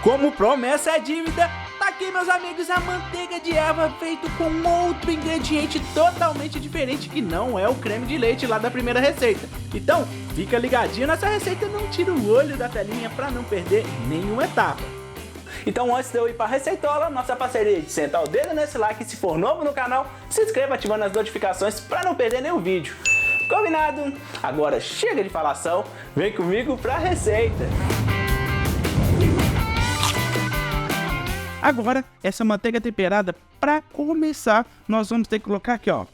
Como promessa é dívida, tá aqui, meus amigos, a manteiga de erva feito com outro ingrediente totalmente diferente que não é o creme de leite lá da primeira receita. Então, fica ligadinho nessa receita e não tira o olho da telinha para não perder nenhuma etapa. Então, antes de eu ir para a receitola, nossa parceria de sentar o dedo nesse like, se for novo no canal, se inscreva ativando as notificações para não perder nenhum vídeo. Combinado? Agora chega de falação, vem comigo para a receita. Agora, essa manteiga temperada, para começar, nós vamos ter que colocar aqui, ó,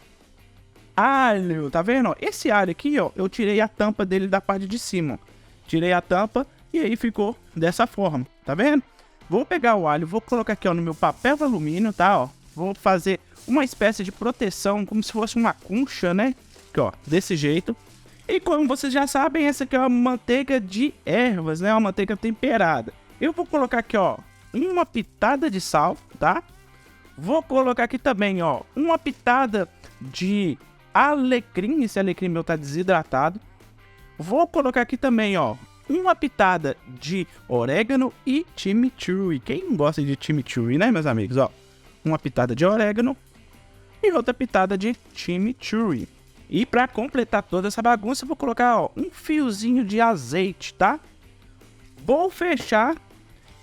alho, tá vendo? Esse alho aqui, ó, eu tirei a tampa dele da parte de cima. Tirei a tampa e aí ficou dessa forma, tá vendo? Vou pegar o alho, vou colocar aqui, ó, no meu papel alumínio, tá, ó. Vou fazer uma espécie de proteção, como se fosse uma concha, né? Aqui, ó, desse jeito. E como vocês já sabem, essa aqui é uma manteiga de ervas, né? Uma manteiga temperada. Eu vou colocar aqui, ó, uma pitada de sal, tá? Vou colocar aqui também, ó, uma pitada de alecrim. Esse alecrim meu tá desidratado. Vou colocar aqui também, ó, uma pitada de orégano e chimichurri. Quem não gosta de chimichurri, né, meus amigos? Ó, uma pitada de orégano e outra pitada de chimichurri. E para completar toda essa bagunça, eu vou colocar, ó, um fiozinho de azeite, tá? Vou fechar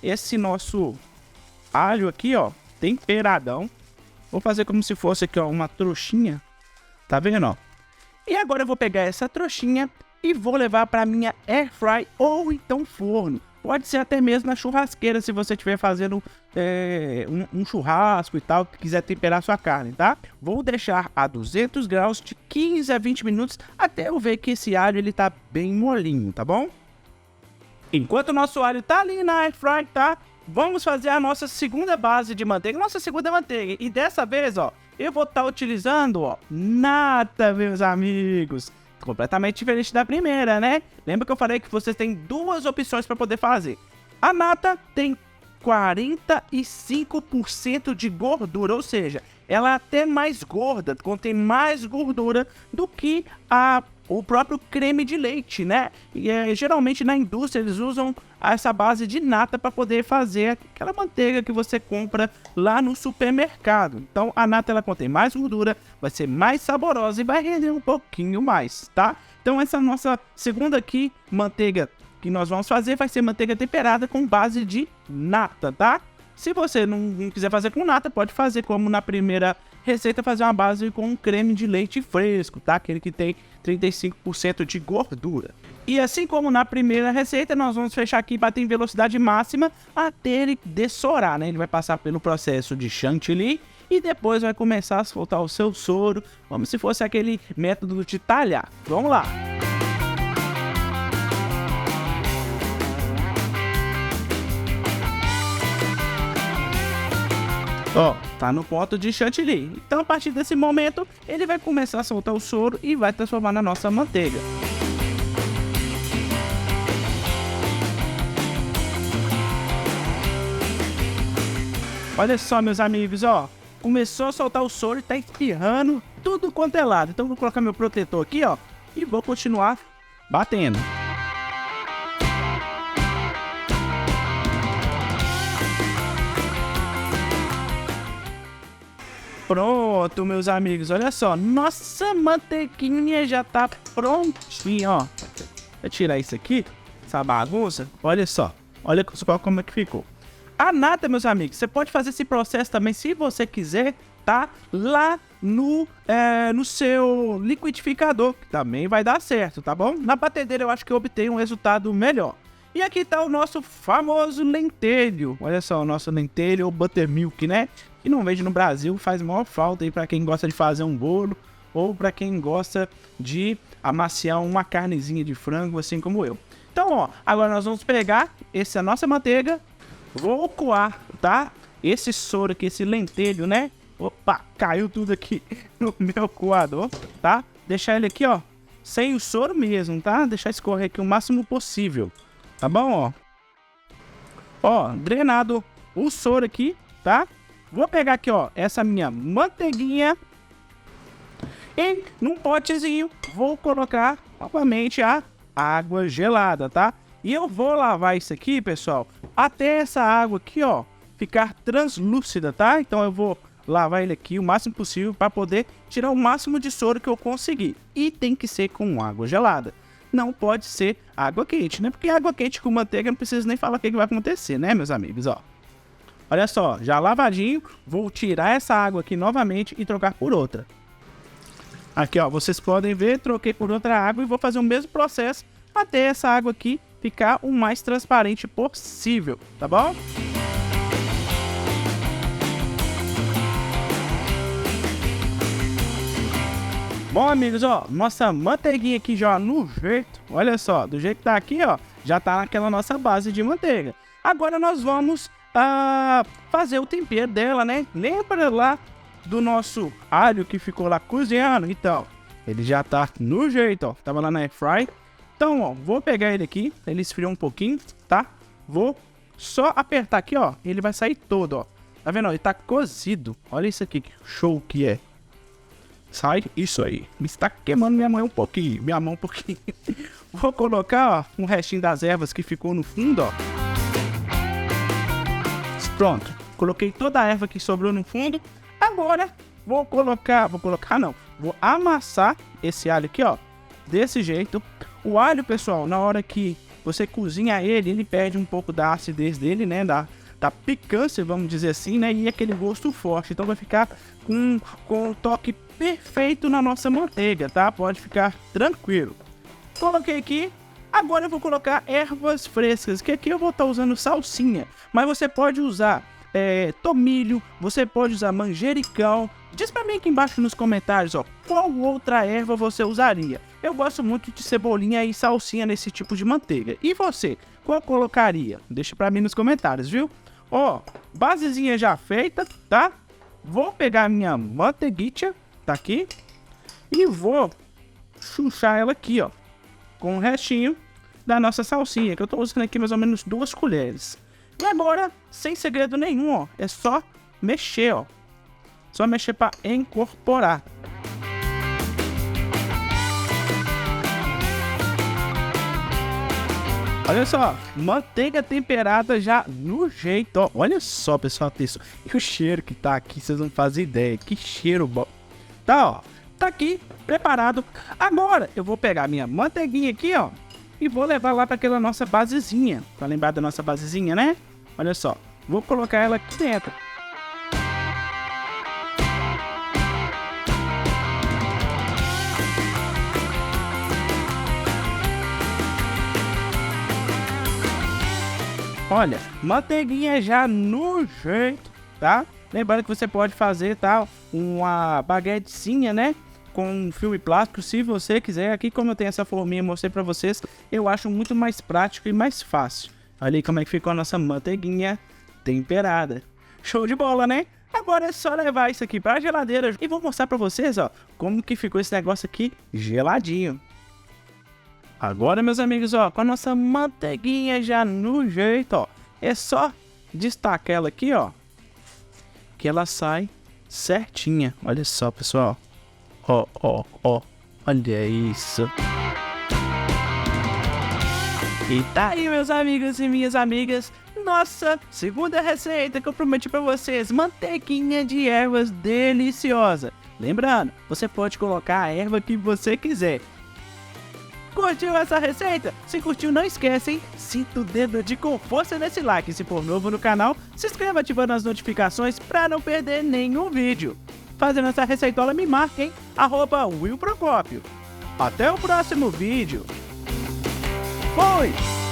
esse nosso alho aqui, ó, temperadão. Vou fazer como se fosse aqui, ó, uma trouxinha. Tá vendo, ó? E agora eu vou pegar essa trouxinha e vou levar para minha air fry ou então forno. Pode ser até mesmo na churrasqueira, se você estiver fazendo um churrasco e tal, que quiser temperar sua carne, tá? Vou deixar a 200 graus de 15 a 20 minutos até eu ver que esse alho ele tá bem molinho, tá bom? Enquanto o nosso alho tá ali na air fry, tá? Vamos fazer a nossa segunda base de manteiga, nossa segunda manteiga. E dessa vez, ó, eu vou estar utilizando, ó, nata, meus amigos. Completamente diferente da primeira, né? Lembra que eu falei que vocês têm duas opções para poder fazer. A nata tem 45% de gordura, ou seja, ela é até mais gorda, contém mais gordura do que o próprio creme de leite, né? E geralmente na indústria eles usam essa base de nata para poder fazer aquela manteiga que você compra lá no supermercado. Então a nata ela contém mais gordura, vai ser mais saborosa e vai render um pouquinho mais, tá? Então essa nossa segunda aqui, manteiga que nós vamos fazer vai ser manteiga temperada com base de nata, tá? Se você não quiser fazer com nata, pode fazer como na primeira receita, fazer uma base com um creme de leite fresco, tá? Aquele que tem 35% de gordura. E assim como na primeira receita, nós vamos fechar aqui e bater em velocidade máxima até ele dessorar, né? Ele vai passar pelo processo de chantilly e depois vai começar a soltar o seu soro, como se fosse aquele método de talhar. Vamos lá! Ó, tá no ponto de chantilly. Então, a partir desse momento, ele vai começar a soltar o soro e vai transformar na nossa manteiga. Olha só, meus amigos, ó. Começou a soltar o soro e tá espirrando tudo quanto é lado. Então, vou colocar meu protetor aqui, ó, e vou continuar batendo. Pronto, meus amigos, olha só, nossa manteiguinha já tá prontinha, ó. Vou tirar isso aqui, essa bagunça, olha só como é que ficou. A nata, meus amigos, você pode fazer esse processo também, se você quiser, tá? Lá no seu liquidificador, que também vai dar certo, tá bom? Na batedeira eu acho que eu obtenho um resultado melhor. E aqui tá o nosso famoso lentelho. Olha só, o nosso lentelho ou buttermilk, né? Que não vende no Brasil, faz maior falta aí para quem gosta de fazer um bolo ou para quem gosta de amaciar uma carnezinha de frango, assim como eu. Então, ó, agora nós vamos pegar essa nossa manteiga, vou coar, tá? Esse soro aqui, esse lentelho, né? Opa, caiu tudo aqui no meu coador, tá? Deixar ele aqui, ó, sem o soro mesmo, tá? Deixar escorrer aqui o máximo possível. Tá bom, ó? Ó, drenado o soro aqui, tá? Vou pegar aqui, ó, essa minha manteiguinha e num potezinho vou colocar novamente a água gelada, tá? E eu vou lavar isso aqui, pessoal, até essa água aqui, ó, ficar translúcida, tá? Então eu vou lavar ele aqui o máximo possível para poder tirar o máximo de soro que eu conseguir. E tem que ser com água gelada. Não pode ser água quente, né? Porque água quente com manteiga não precisa nem falar o que vai acontecer, né, meus amigos, ó. Olha só, já lavadinho, vou tirar essa água aqui novamente e trocar por outra. Aqui, ó, vocês podem ver, troquei por outra água e vou fazer o mesmo processo até essa água aqui ficar o mais transparente possível, tá bom? Bom, amigos, ó, nossa manteiguinha aqui já no jeito, olha só, do jeito que tá aqui, ó, já tá naquela nossa base de manteiga. Agora nós vamos fazer o tempero dela, né? Lembra lá do nosso alho que ficou lá cozinhando? Então, ele já tá no jeito, ó, tava lá na airfry. Então, ó, vou pegar ele aqui, ele esfriou um pouquinho, tá? Vou só apertar aqui, ó, ele vai sair todo, ó. Tá vendo, ó, ele tá cozido. Olha isso aqui, que show que é. Sai isso aí. Me está queimando minha mão um pouquinho. Minha mão um pouquinho. Vou colocar, ó, um restinho das ervas que ficou no fundo, ó. Pronto. Coloquei toda a erva que sobrou no fundo. Agora, vou amassar esse alho aqui, ó. Desse jeito. O alho, pessoal, na hora que você cozinha ele, ele perde um pouco da acidez dele, né? Da picância, vamos dizer assim, né? E aquele gosto forte. Então vai ficar com um toque perfeito na nossa manteiga, tá? Pode ficar tranquilo. Coloquei aqui. Agora eu vou colocar ervas frescas, que aqui eu vou estar usando salsinha. Mas você pode usar tomilho, você pode usar manjericão. Diz pra mim aqui embaixo nos comentários, ó, qual outra erva você usaria. Eu gosto muito de cebolinha e salsinha nesse tipo de manteiga. E você, qual colocaria? Deixa pra mim nos comentários, viu? Ó, basezinha já feita, tá? Vou pegar minha manteiguinha, tá aqui, e vou chuchar ela aqui, ó, com o restinho da nossa salsinha, que eu tô usando aqui mais ou menos 2 colheres. E agora, sem segredo nenhum, ó, é só mexer, ó. Só mexer para incorporar. Olha só, manteiga temperada já no jeito, ó. Olha só, pessoal, isso. E o cheiro que tá aqui, vocês não fazem ideia. Que cheiro bom. Tá, ó. Tá aqui, preparado. Agora, eu vou pegar minha manteiguinha aqui, ó. E vou levar lá para aquela nossa basezinha. Pra lembrar da nossa basezinha, né? Olha só. Vou colocar ela aqui dentro. Olha, manteiguinha já no jeito, tá? Lembrando que você pode fazer, tá? Uma baguetezinha, né? Com filme plástico, se você quiser. Aqui, como eu tenho essa forminha, mostrei pra vocês, eu acho muito mais prático e mais fácil. Olha aí como é que ficou a nossa manteiguinha temperada. Show de bola, né? Agora é só levar isso aqui pra geladeira e vou mostrar pra vocês, ó, como que ficou esse negócio aqui geladinho. Agora, meus amigos, ó, com a nossa manteiguinha já no jeito, ó, é só destacar ela aqui, ó, que ela sai certinha. Olha só, pessoal. Ó, ó, ó. Olha isso. E tá aí, meus amigos e minhas amigas, nossa segunda receita que eu prometi pra vocês. Manteiguinha de ervas deliciosa. Lembrando, você pode colocar a erva que você quiser. Curtiu essa receita? Se curtiu, não esquece, hein? Sinta o dedo com força nesse like. Se for novo no canal, se inscreva ativando as notificações para não perder nenhum vídeo. Fazendo essa receitola, me marquem, @WillProcópio. Até o próximo vídeo. Fui!